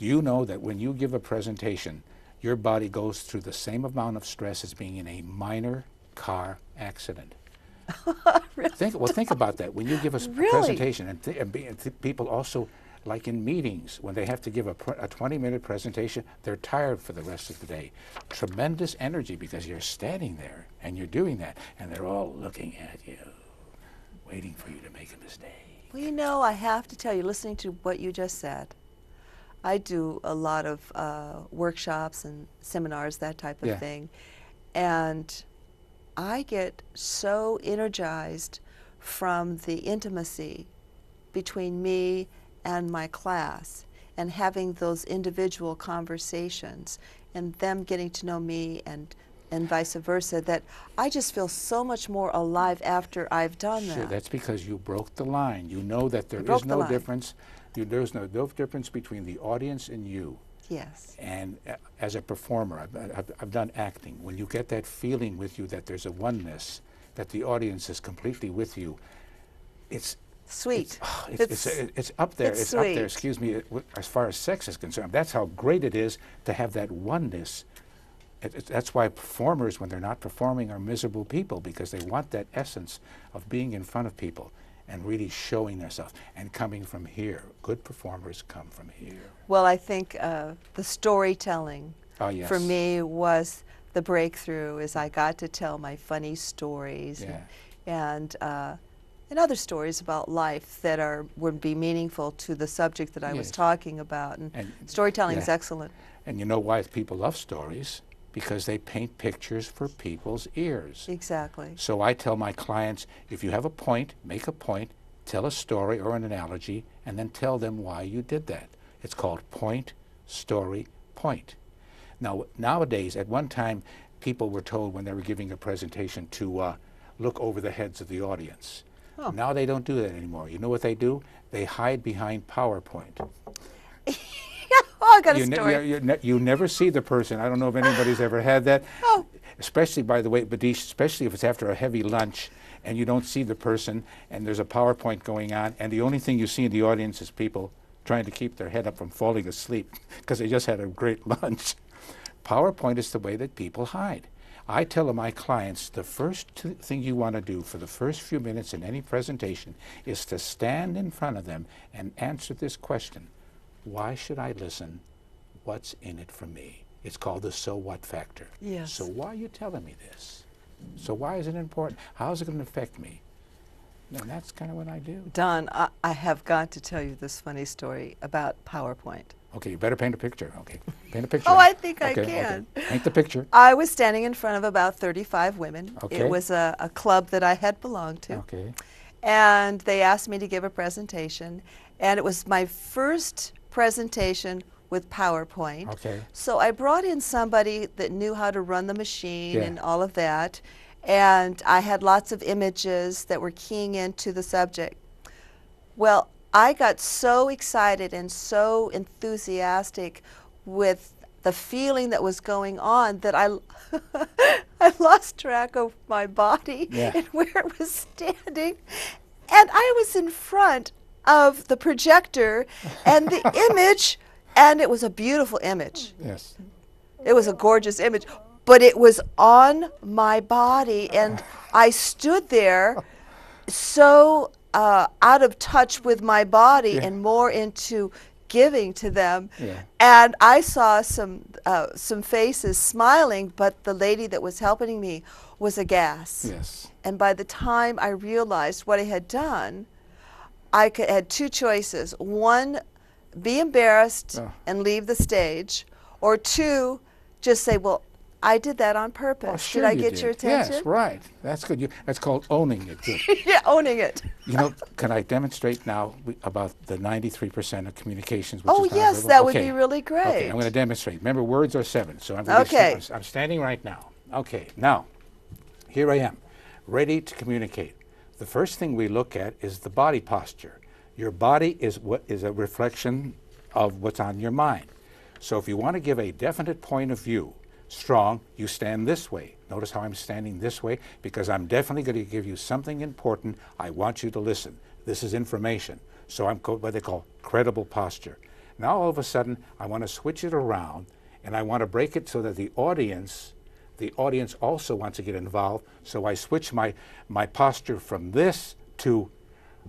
Do you know that when you give a presentation, your body goes through the same amount of stress as being in a minor car accident? Really? Think about that. When you give a Really? presentation, and people also, like in meetings, when they have to give a 20-minute presentation, they're tired for the rest of the day. Tremendous energy because you're standing there and you're doing that, and they're all looking at you, waiting for you to make a mistake. Well, you know, I have to tell you, listening to what you just said, I do a lot of workshops and seminars, that type of thing, and I get so energized from the intimacy between me and my class and having those individual conversations and them getting to know me and vice versa, that I just feel so much more alive after I've done that. Sure, that's because you broke the line. You know that there is no difference. There's no difference between the audience and you. Yes. And as a performer, I've done acting. When you get that feeling with you that there's a oneness, that the audience is completely with you, it's sweet. It's up there. It's up there, excuse me, as far as sex is concerned. That's how great it is to have that oneness. That's why performers, when they're not performing, are miserable people, because they want that essence of being in front of people and really showing themselves and coming from here. Good performers come from here. Well, I think the storytelling for me was the breakthrough, as I got to tell my funny stories and other stories about life that would be meaningful to the subject that I was talking about. And storytelling is excellent. And you know why people love stories? Because they paint pictures for people's ears. Exactly. So I tell my clients, if you have a point, make a point, tell a story or an analogy, and then tell them why you did that. It's called point, story, point. Now, nowadays, at one time, people were told when they were giving a presentation to look over the heads of the audience. Oh. Now they don't do that anymore. You know what they do? They hide behind PowerPoint. Oh, I got a story. You never see the person. I don't know if anybody's ever had that. Oh. Especially, by the way, Badeish, especially if it's after a heavy lunch and you don't see the person and there's a PowerPoint going on, and the only thing you see in the audience is people trying to keep their head up from falling asleep because they just had a great lunch. PowerPoint is the way that people hide. I tell my clients the first thing you want to do for the first few minutes in any presentation is to stand in front of them and answer this question. Why should I listen? What's in it for me? It's called the so what factor. Yes. So why are you telling me this? So why is it important? How is it going to affect me? And that's kind of what I do. Don, I have got to tell you this funny story about PowerPoint. Okay, you better paint a picture. Okay, paint a picture. Oh, I think I can. Okay. Paint the picture. I was standing in front of about 35 women. Okay. It was a club that I had belonged to. Okay. And they asked me to give a presentation. And it was my first presentation with PowerPoint. Okay. So I brought in somebody that knew how to run the machine and all of that. And I had lots of images that were keying into the subject. Well, I got so excited and so enthusiastic with the feeling that was going on that I lost track of my body and where it was standing. And I was in front of the projector and the image, and it was a beautiful image. Yes. It was a gorgeous image, but it was on my body, and I stood there so out of touch with my body and more into giving to them. And I saw some faces smiling, but the lady that was helping me was aghast. Yes. And by the time I realized what I had done, I had two choices. One, be embarrassed and leave the stage, or two, just say, well, I did that on purpose. Oh, sure did I get your attention? Yes, right. That's good. That's called owning it. Good. Yeah, owning it. You know, can I demonstrate now about the 93% of communications? Oh, yes, that would be really great. Okay, I'm going to demonstrate. Remember, words are 7, so I'm going to I'm standing right now. Okay, now, here I am, ready to communicate. The first thing we look at is the body posture. Your body is a reflection of what's on your mind. So if you want to give a definite point of view, strong, you stand this way. Notice how I'm standing this way, because I'm definitely going to give you something important. I want you to listen. This is information. So I'm what they call credible posture. Now all of a sudden, I want to switch it around, and I want to break it so that the audience also wants to get involved. So I switch my posture from this to,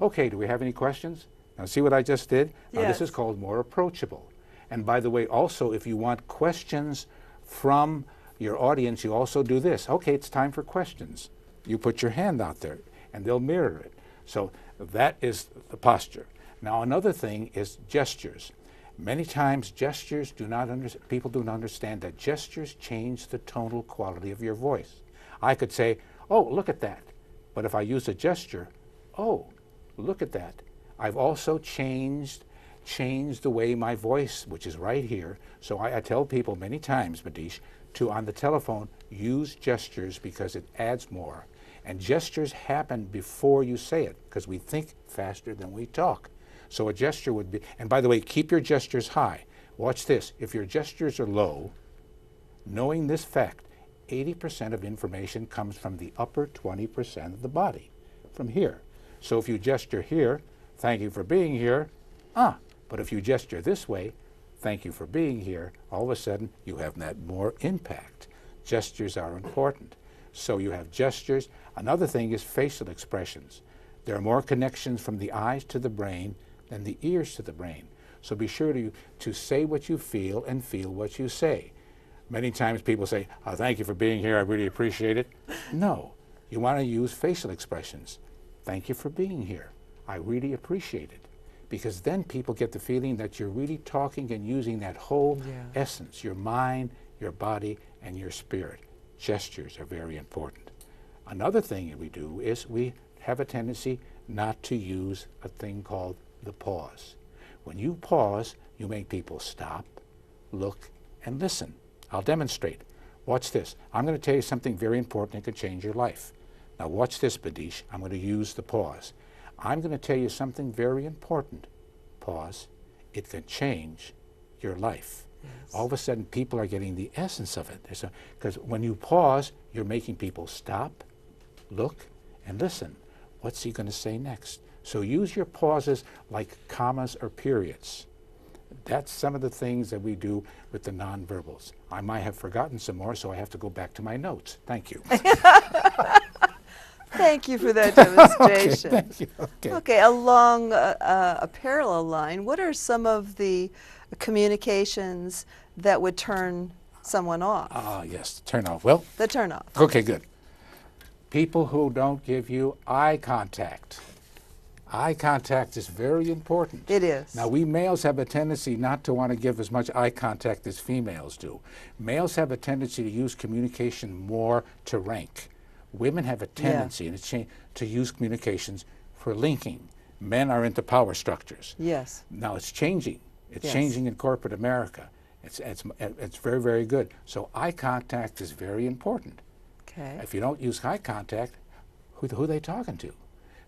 okay, do we have any questions? Now see what I just did? Now Yes. this is called more approachable. And by the way, also, if you want questions from your audience, you also do this. Okay, it's time for questions. You put your hand out there, and they'll mirror it. So that is the posture. Now another thing is gestures. Many times gestures people do not understand that gestures change the tonal quality of your voice. I could say, oh, look at that. But if I use a gesture, oh, look at that. I've also changed the way my voice, which is right here. So I tell people many times, Badeish, to on the telephone, use gestures because it adds more. And gestures happen before you say it because we think faster than we talk. So a gesture would be, and by the way, keep your gestures high. Watch this. If your gestures are low, knowing this fact, 80% of information comes from the upper 20% of the body, from here. So if you gesture here, thank you for being here, but if you gesture this way, thank you for being here, all of a sudden you have that more impact. Gestures are important. So you have gestures. Another thing is facial expressions. There are more connections from the eyes to the brain than the ears to the brain. So be sure to say what you feel and feel what you say. Many times people say, oh, thank you for being here, I really appreciate it. No, you want to use facial expressions. Thank you for being here. I really appreciate it. Because then people get the feeling that you're really talking and using that whole essence, your mind, your body, and your spirit. Gestures are very important. Another thing that we do is we have a tendency not to use a thing called the pause. When you pause, you make people stop, look, and listen. I'll demonstrate. Watch this. I'm going to tell you something very important that could change your life. Now watch this, Badeish. I'm going to use the pause. I'm going to tell you something very important. Pause. It can change your life. Yes. All of a sudden, people are getting the essence of it. Because when you pause, you're making people stop, look, and listen. What's he going to say next? So use your pauses like commas or periods. That's some of the things that we do with the nonverbals. I might have forgotten some more, so I have to go back to my notes. Thank you. Thank you for that demonstration. Okay, thank you. Okay, along a parallel line, what are some of the communications that would turn someone off? Yes, turn off. Well, the turn off. Okay, good. People who don't give you eye contact. Eye contact is very important. It is. Now, we males have a tendency not to want to give as much eye contact as females do. Males have a tendency to use communication more to rank. Women have a tendency to use communications for linking. Men are into power structures. Yes. Now it's changing. It's changing in corporate America. It's very, very good. So eye contact is very important. Okay. If you don't use eye contact, who are they talking to?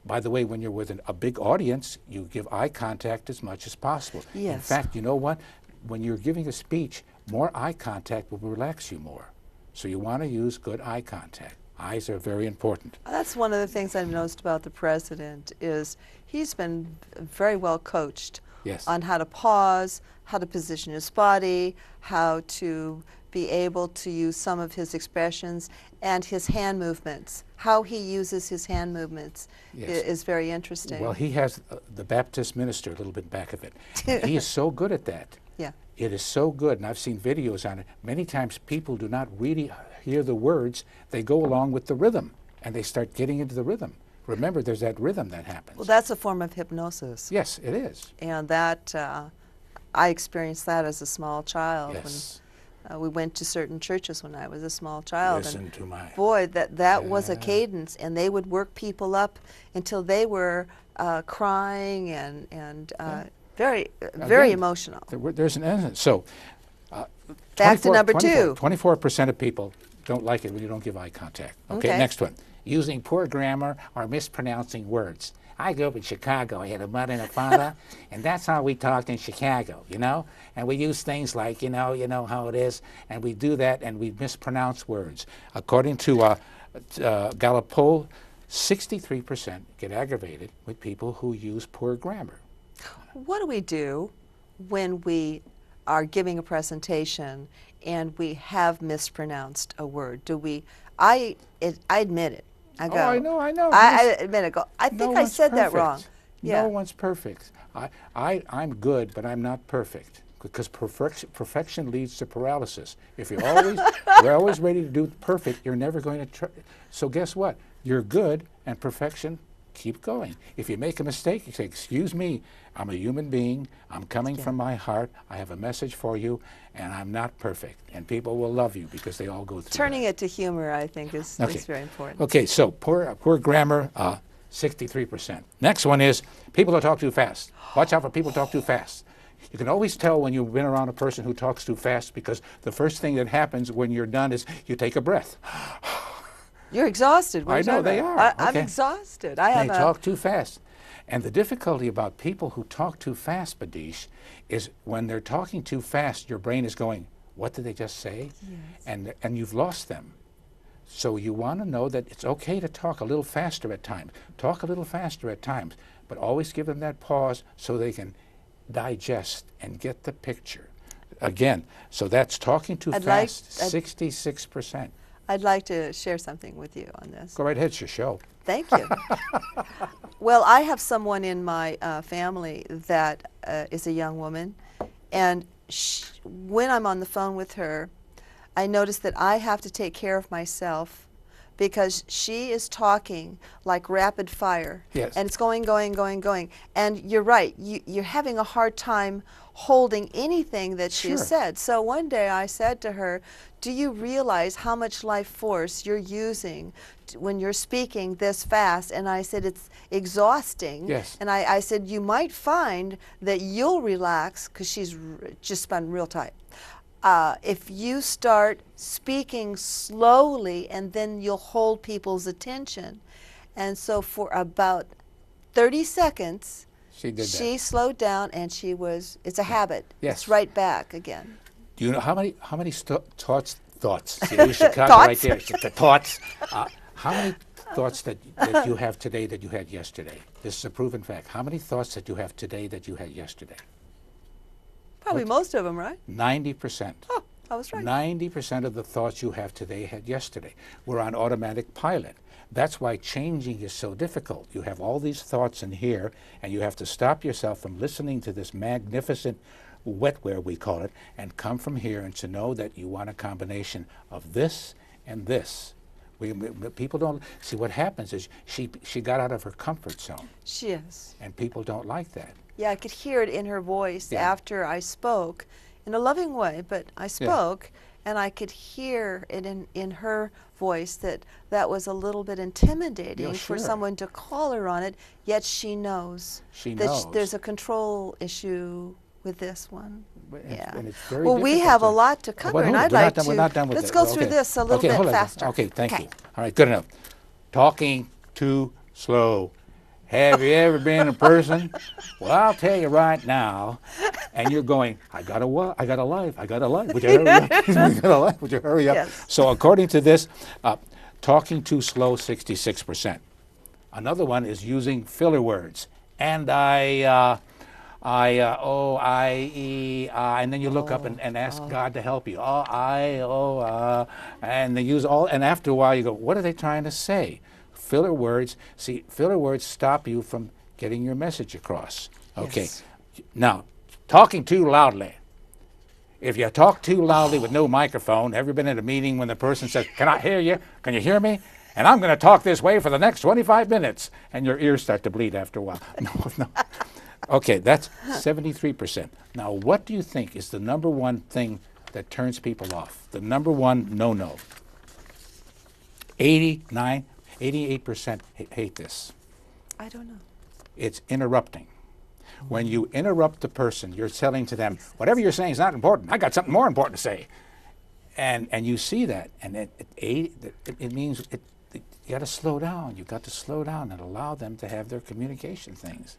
By the way, when you're with a big audience, you give eye contact as much as possible. Yes. In fact, you know what? When you're giving a speech, more eye contact will relax you more. So you want to use good eye contact. Eyes are very important. That's one of the things I've noticed about the president is he's been very well coached on how to pause, how to position his body, how to be able to use some of his expressions, and his hand movements. How he uses his hand movements is very interesting. Well, he has the Baptist minister a little bit back of it. He is so good at that. Yeah. It is so good, and I've seen videos on it. Many times people do not really hear the words. They go along with the rhythm, and they start getting into the rhythm. Remember, there's that rhythm that happens. Well, that's a form of hypnosis. Yes, it is. And that, I experienced that as a small child. Yes. When, we went to certain churches when I was a small child. Listen to my... Boy, that was a cadence, and they would work people up until they were crying and very emotional. There's an essence. So, back to number 2. 24% of people don't like it when you don't give eye contact. Okay, next one. Using poor grammar or mispronouncing words. I grew up in Chicago. I had a mother and a father, and that's how we talked in Chicago, you know? And we use things like, you know how it is, and we do that, and we mispronounce words. According to Gallup poll, 63% get aggravated with people who use poor grammar. What do we do when we are giving a presentation and we have mispronounced a word? Do we? I admit it. I go. Oh, I know. I admit it. Go. I No think I one's said that perfect. wrong. Yeah. No one's perfect. I'm good, but I'm not perfect, because perfection leads to paralysis. If you're always ready to do perfect, you're never going to try. So guess what? You're good, and perfection, keep going. If you make a mistake, you say, excuse me, I'm a human being, I'm coming from my heart, I have a message for you, and I'm not perfect. And people will love you because they all go through Turning that. it to humor, I think, is very important. Okay, so poor grammar, 63%. Next one is people that talk too fast. Watch out for people who talk too fast. You can always tell when you've been around a person who talks too fast, because the first thing that happens when you're done is you take a breath. You're exhausted. What I know they are. I'm Okay. exhausted. They talk too fast. And the difficulty about people who talk too fast, Badeish, is when they're talking too fast, your brain is going, what did they just say? Yes. And you've lost them. So you want to know that it's okay to talk a little faster at times. Talk a little faster at times, but always give them that pause so they can digest and get the picture. Again, so that's talking too fast, 66%. I'd like to share something with you on this. Go right ahead, it's your show. Thank you. Well, I have someone in my family that is a young woman, and when I'm on the phone with her, I notice that I have to take care of myself, because she is talking like rapid fire. Yes. And it's going. And you're right, you're having a hard time holding anything that she has said. So one day I said to her, do you realize how much life force you're using when you're speaking this fast? And I said, it's exhausting. Yes. And I said, you might find that you'll relax, because she's just spun real tight. If you start speaking slowly, and then you'll hold people's attention. And so for about 30 seconds, she slowed down, and it's a habit. Yes. It's right back again. Do you know how many thoughts? See, there's Chicago right there. The thoughts. How many thoughts that you have today that you had yesterday? This is a proven fact. How many thoughts that you have today that you had yesterday? Probably most of them, right? 90%. Oh, I was right. 90% of the thoughts you have today had yesterday. We're on automatic pilot. That's why changing is so difficult. You have all these thoughts in here, and you have to stop yourself from listening to this magnificent wetware, we call it, and come from here and to know that you want a combination of this and this. People don't see what happens is she got out of her comfort zone. She is. And people don't like that. Yeah, I could hear it in her voice after I spoke, in a loving way, but I spoke, and I could hear it in her voice that was a little bit intimidating for someone to call her on it, yet she knows. She that knows. There's a control issue with this one. And it's very well, we have a lot to cover, and I'd like to. We're not done with let's it. go through this a little bit faster. Okay, thank you. All right, good enough. Talking too slow. Have you ever been a person? Well, I'll tell you right now. And you're going, I got a life. Would you hurry up? Would you hurry up? Yes. So according to this, talking too slow, 66%. Another one is using filler words. And and then you look up and ask God to help you. And they use all, and after a while you go, what are they trying to say? Filler words, see, filler words stop you from getting your message across. Okay, now, talking too loudly. If you talk too loudly with no microphone, ever been in a meeting when the person says, can I hear you? Can you hear me? And I'm going to talk this way for the next 25 minutes. And your ears start to bleed after a while. No. Okay, that's 73%. Now, what do you think is the number one thing that turns people off? The number one no-no. 88% hate this. I don't know. It's interrupting. When you interrupt the person, you're telling to them, whatever you're saying is not important. I got something more important to say. And you see that, and it means you got to slow down. You got to slow down and allow them to have their communication things.